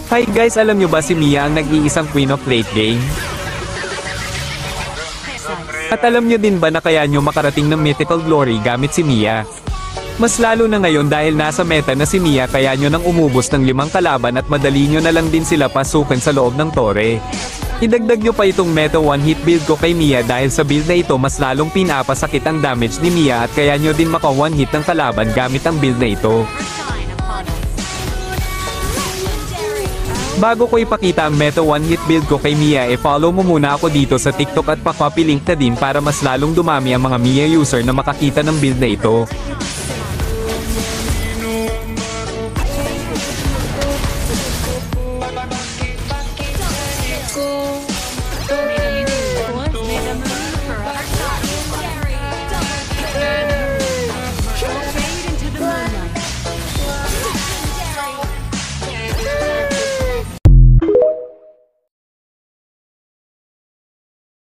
Hi guys, alam nyo ba si Mia ang nag-iisang queen of late game? At alam nyo din ba na kaya nyo makarating ng mythical glory gamit si Mia? Mas lalo na ngayon dahil nasa meta na si Mia kaya nyo nang umubos ng 5 kalaban at madali nyo na lang din sila pasukin sa loob ng tore. Idagdag nyo pa itong meta one hit build ko kay Mia dahil sa build na ito mas lalong pinapasakit ang damage ni Mia at kaya nyo din maka one hit ng kalaban gamit ang build na ito. Bago ko ipakita ang meta one hit build ko kay Mia follow mo muna ako dito sa TikTok at pa-copy link na din para mas lalong dumami ang mga Mia user na makakita ng build na ito. Ko